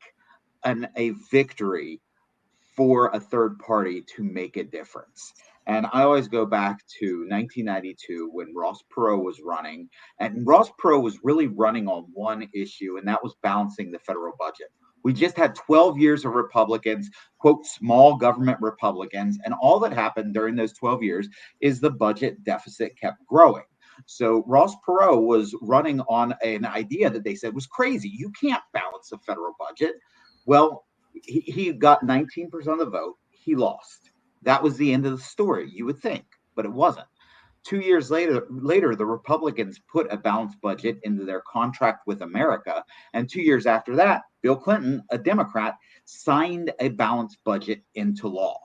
a victory for a third party to make a difference. And I always go back to 1992 when Ross Perot was running. And Ross Perot was really running on one issue, and that was balancing the federal budget. We just had 12 years of Republicans, quote, small government Republicans. And all that happened during those 12 years is the budget deficit kept growing. So Ross Perot was running on an idea that they said was crazy. You can't balance a federal budget. Well, he got 19% of the vote. He lost. That was the end of the story, you would think, but it wasn't. 2 years later, the Republicans put a balanced budget into their contract with America. And 2 years after that, Bill Clinton, a Democrat, signed a balanced budget into law.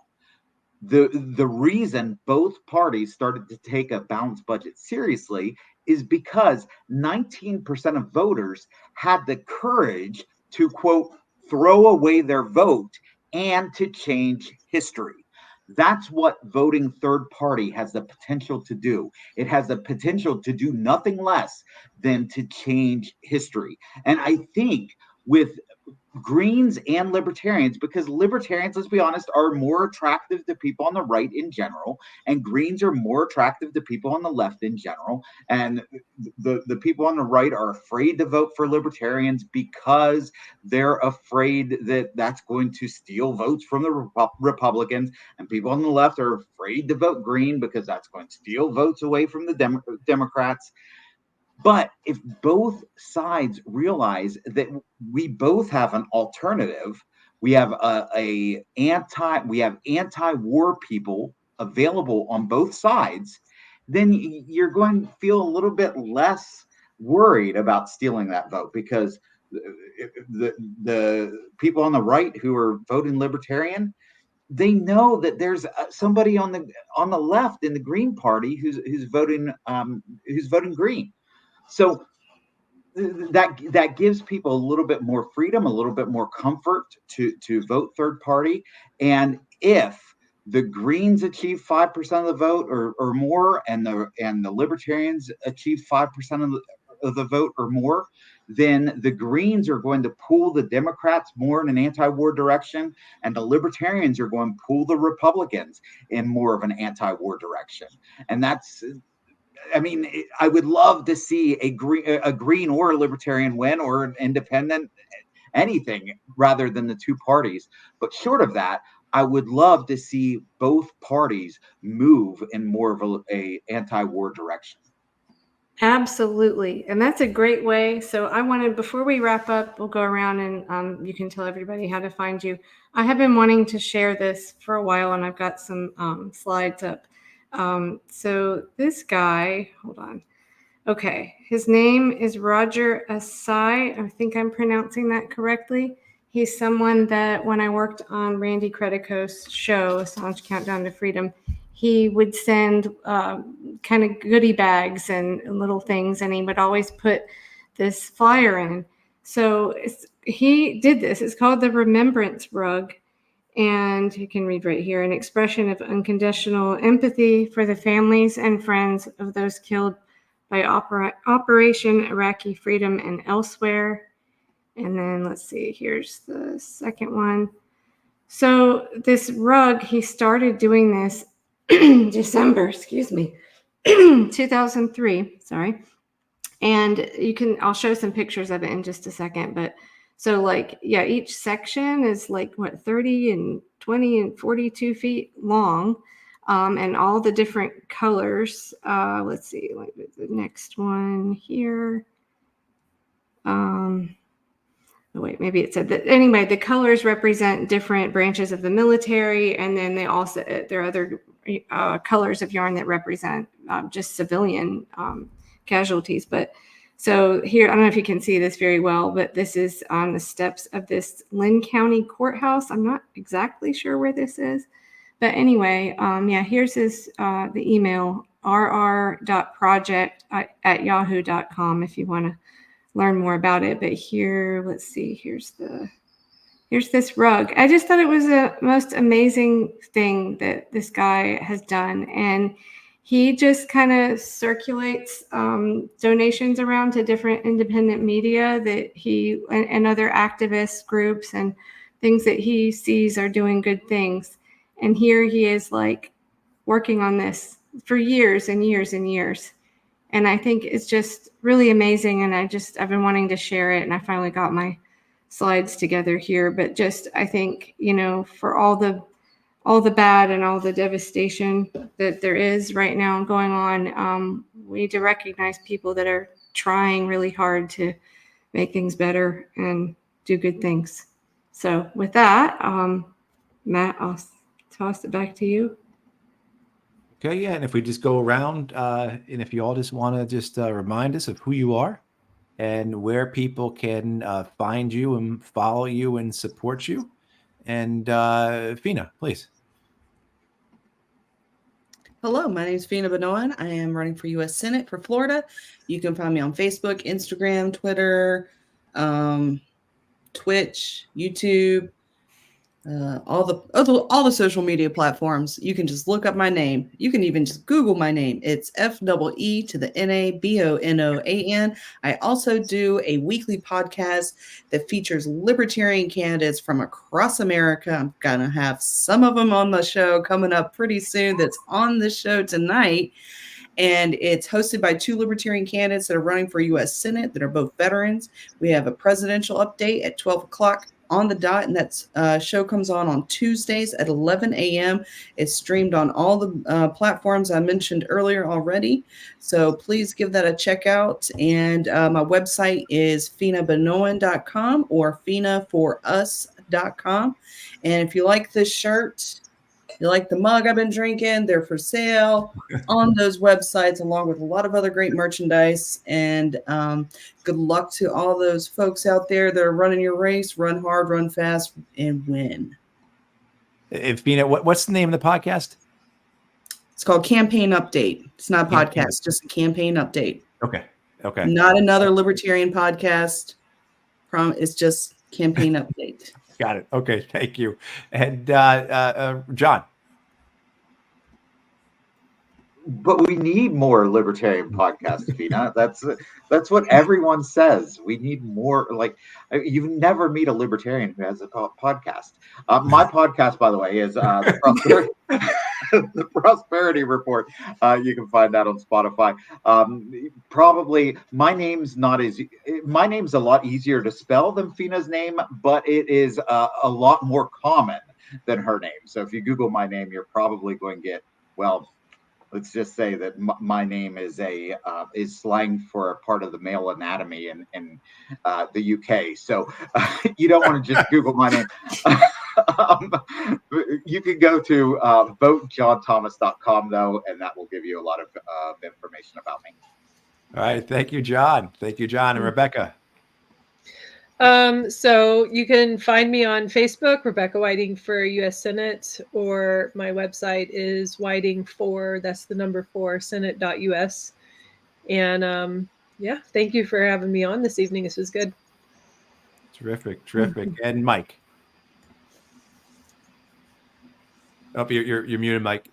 The reason both parties started to take a balanced budget seriously is because 19% of voters had the courage to, quote, throw away their vote and to change history. That's what voting third party has the potential to do. It has the potential to do nothing less than to change history. And I think with Greens and Libertarians, because Libertarians, let's be honest, are more attractive to people on the right in general, and Greens are more attractive to people on the left in general. And the people on the right are afraid to vote for Libertarians because they're afraid that that's going to steal votes from the Republicans, and people on the left are afraid to vote Green because that's going to steal votes away from the Democrats. But if both sides realize that we both have an alternative, we have anti-war people available on both sides, then you're going to feel a little bit less worried about stealing that vote, because the people on the right who are voting Libertarian, they know that there's somebody on the left in the Green Party who's voting Green. So that gives people a little bit more freedom, a little bit more comfort to vote third party. And if the Greens achieve 5% of the vote or more, and the Libertarians achieve 5% of the vote or more, then the Greens are going to pull the Democrats more in an anti-war direction, and the Libertarians are going to pull the Republicans in more of an anti-war direction. And that's, I mean, I would love to see a green or a Libertarian win, or an independent, anything, rather than the two parties. But short of that, I would love to see both parties move in more of a anti-war direction. Absolutely. And that's a great way. So I wanted, before we wrap up, we'll go around and you can tell everybody how to find you. I have been wanting to share this for a while, and I've got some slides up. So this guy, hold on. Okay. His name is Roger Asai. I think I'm pronouncing that correctly. He's someone that when I worked on Randy Credico's show, Assange Countdown to Freedom, he would send kind of goodie bags and little things, and he would always put this flyer in. So he did this. It's called the Remembrance Rug. And you can read right here, an expression of unconditional empathy for the families and friends of those killed by Operation Iraqi Freedom and elsewhere. And then let's see, here's the second one. So this rug, he started doing this December, 2003, sorry. And I'll show some pictures of it in just a second, but so like, yeah, each section is like 30 and 20 and 42 feet long, and all the different colors. Let's see, like the next one here. Oh, wait, maybe it said that. Anyway, the colors represent different branches of the military, and then there are other colors of yarn that represent just civilian casualties. But so here, I don't know if you can see this very well, but this is on the steps of this Lynn County courthouse. I'm not exactly sure where this is, but anyway, yeah, here's the email, rr.project@yahoo.com if you want to learn more about it. But here, let's see, here's this rug. I just thought it was the most amazing thing that this guy has done. And he just kind of circulates donations around to different independent media that and other activist groups and things that he sees are doing good things. And here he is, like, working on this for years and years and years. And I think it's just really amazing. And I've been wanting to share it, and I finally got my slides together here. But just, I think, for all the bad and all the devastation that there is right now going on, we need to recognize people that are trying really hard to make things better and do good things. So with that, Matt, I'll toss it back to you. Okay, yeah, and if we just go around, and if you all just want to just remind us of who you are and where people can find you and follow you and support you. And Fina, please. Hello, my name is Fina Benoit. I am running for U.S. Senate for Florida. You can find me on Facebook, Instagram, Twitter, Twitch, YouTube, all the social media platforms. You can just look up my name. You can even just Google my name. It's FEE to the NABONOAN. I also do a weekly podcast that features libertarian candidates from across America. I'm gonna have some of them on the show coming up pretty soon. That's on the show tonight. And it's hosted by two libertarian candidates that are running for U.S. Senate that are both veterans. We have a presidential update at 12 o'clock on the dot, and that show comes on Tuesdays at 11 a.m. It's streamed on all the platforms I mentioned earlier already. So please give that a check out. And my website is finabenoan.com or finaforus.com. And if you like this shirt, you like the mug I've been drinking, they're for sale on those websites, along with a lot of other great merchandise. And good luck to all those folks out there that are running your race. Run hard, run fast, and win. Fina, what's the name of the podcast? It's called Campaign Update. It's not a podcast, just a campaign update. Okay. Not another libertarian podcast. It's just campaign update. Got it. Okay, thank you. And John. But we need more libertarian podcasts, Fina. That's what everyone says. We need more. Like, you never meet a libertarian who has a podcast. My podcast, by the way, is the Prosperity Report. You can find that on Spotify. Probably my name's a lot easier to spell than Fina's name, but it is a lot more common than her name. So if you Google my name, you're probably going to get, well, let's just say that my name is slang for a part of the male anatomy in the UK. So you don't want to just Google my name. You can go to votejohnthomas.com, though, and that will give you a lot of information about me. All right. Thank you, John. Thank you, John. And Rebecca. So you can find me on Facebook, Rebecca Whiting for U.S. Senate, or my website is Whiting4, that's the number 4, senate.us. And yeah, thank you for having me on this evening. This was good. Terrific. And Mike. Oh, you're muted, Mike.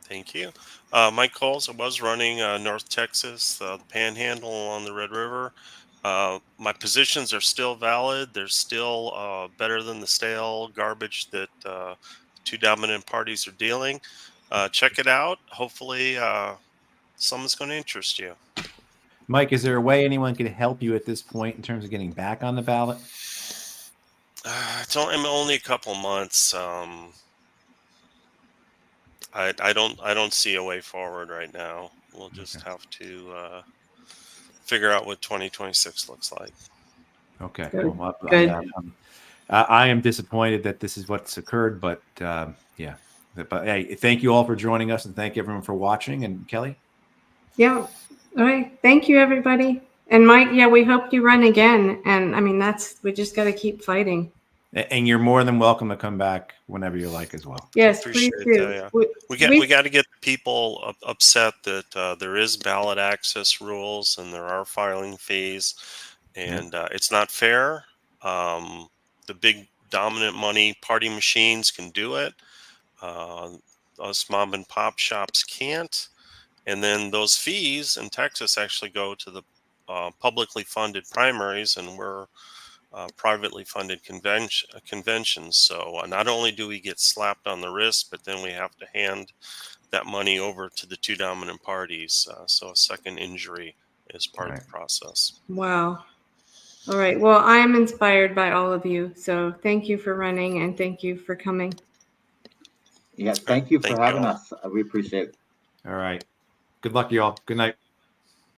Thank you. Mike Coles, I was running North Texas, the Panhandle along the Red River. My positions are still valid. They're still better than the stale garbage that two dominant parties are dealing. Check it out. Hopefully something's going to interest you. Mike, is there a way anyone can help you at this point in terms of getting back on the ballot? It's only a couple months. I don't see a way forward right now. We'll just have to figure out what 2026 looks like. Okay. Good. Well, Good. I am disappointed that this is what's occurred, but yeah. But hey, thank you all for joining us, and thank everyone for watching. And Kelly? Yeah. All right. Thank you, everybody. And Mike, yeah, we hope you run again. And I mean, we just got to keep fighting. And you're more than welcome to come back whenever you like as well. Yes, please do. That, yeah. We got to get people upset that there is ballot access rules and there are filing fees, and it's not fair. The big dominant money party machines can do it. Us mom and pop shops can't. And then those fees in Texas actually go to the publicly funded primaries, and we're privately funded conventions. So not only do we get slapped on the wrist, but then we have to hand that money over to the two dominant parties. So a second injury is part of the process. Wow. All right. Well, I'm inspired by all of you. So thank you for running and thank you for coming. Yeah, thank you for having us. We appreciate it. All right. Good luck, y'all. Good night.